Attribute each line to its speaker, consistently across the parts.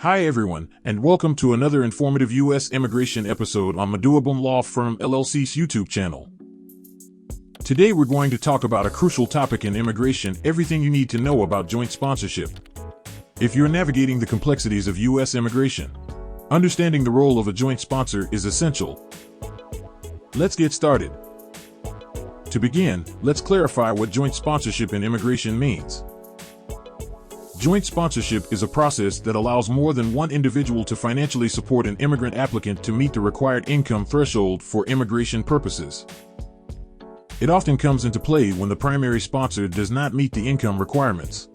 Speaker 1: Hi everyone, and welcome to another informative U.S. immigration episode on Maduabum Law Firm LLC's YouTube channel. Today we're going to talk about a crucial topic in immigration, everything you need to know about joint sponsorship. If you're navigating the complexities of U.S. immigration, understanding the role of a joint sponsor is essential. Let's get started. To begin, let's clarify what joint sponsorship in immigration means. Joint sponsorship is a process that allows more than one individual to financially support an immigrant applicant to meet the required income threshold for immigration purposes. It often comes into play when the primary sponsor does not meet the income requirements.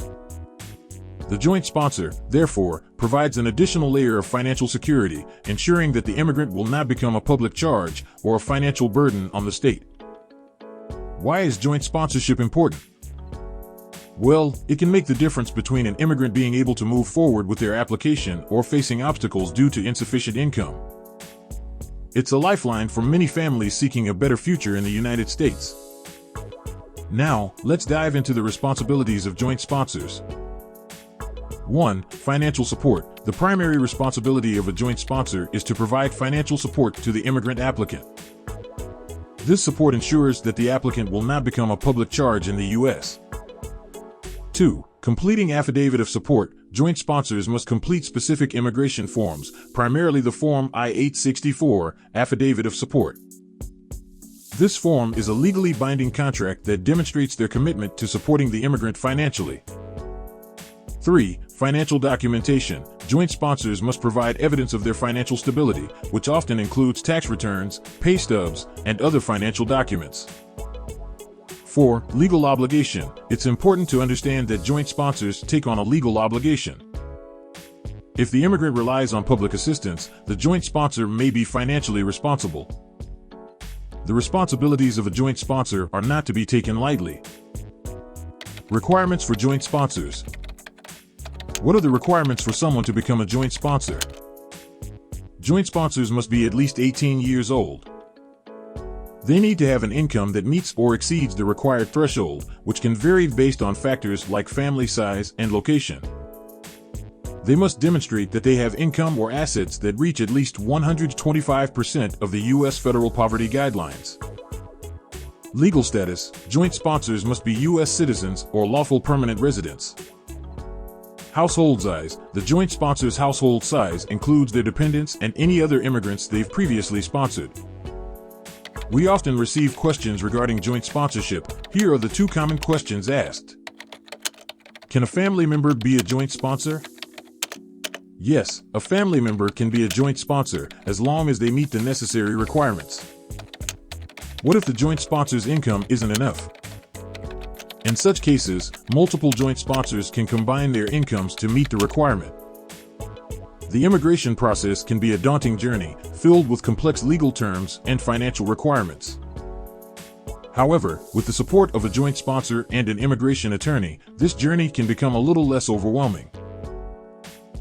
Speaker 1: The joint sponsor, therefore, provides an additional layer of financial security, ensuring that the immigrant will not become a public charge or a financial burden on the state. Why is joint sponsorship important? Well, it can make the difference between an immigrant being able to move forward with their application or facing obstacles due to insufficient income. It's a lifeline for many families seeking a better future in the United States. Now, let's dive into the responsibilities of joint sponsors. 1. Financial support. The primary responsibility of a joint sponsor is to provide financial support to the immigrant applicant. This support ensures that the applicant will not become a public charge in the U.S. 2. Completing affidavit of support. Joint sponsors must complete specific immigration forms, primarily the Form I-864, Affidavit of Support. This form is a legally binding contract that demonstrates their commitment to supporting the immigrant financially. 3. Financial documentation. Joint sponsors must provide evidence of their financial stability, which often includes tax returns, pay stubs, and other financial documents. 4. Legal obligation. It's important to understand that joint sponsors take on a legal obligation. If the immigrant relies on public assistance, the joint sponsor may be financially responsible. The responsibilities of a joint sponsor are not to be taken lightly. Requirements for joint sponsors. What are the requirements for someone to become a joint sponsor? Joint sponsors must be at least 18 years old. They need to have an income that meets or exceeds the required threshold, which can vary based on factors like family size and location. They must demonstrate that they have income or assets that reach at least 125% of the U.S. federal poverty guidelines. Legal status. Joint sponsors must be U.S. citizens or lawful permanent residents. Household size. The joint sponsor's household size includes their dependents and any other immigrants they've previously sponsored. We often receive questions regarding joint sponsorship. Here are the 2 common questions asked. Can a family member be a joint sponsor? Yes, a family member can be a joint sponsor as long as they meet the necessary requirements. What if the joint sponsor's income isn't enough? In such cases, multiple joint sponsors can combine their incomes to meet the requirement. The immigration process can be a daunting journey, filled with complex legal terms and financial requirements. However, with the support of a joint sponsor and an immigration attorney, this journey can become a little less overwhelming.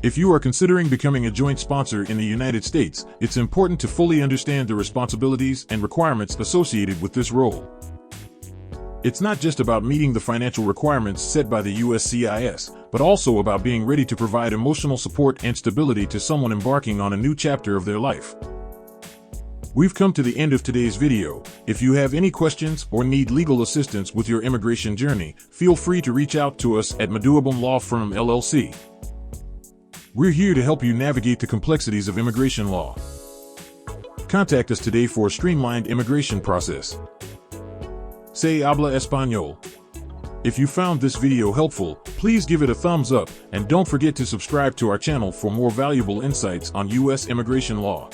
Speaker 1: If you are considering becoming a joint sponsor in the United States, it's important to fully understand the responsibilities and requirements associated with this role. It's not just about meeting the financial requirements set by the USCIS, but also about being ready to provide emotional support and stability to someone embarking on a new chapter of their life. We've come to the end of today's video. If you have any questions or need legal assistance with your immigration journey, feel free to reach out to us at Maduabum Law Firm LLC. We're here to help you navigate the complexities of immigration law. Contact us today for a streamlined immigration process. Habla Español. If you found this video helpful, please give it a thumbs up and don't forget to subscribe to our channel for more valuable insights on U.S. immigration law.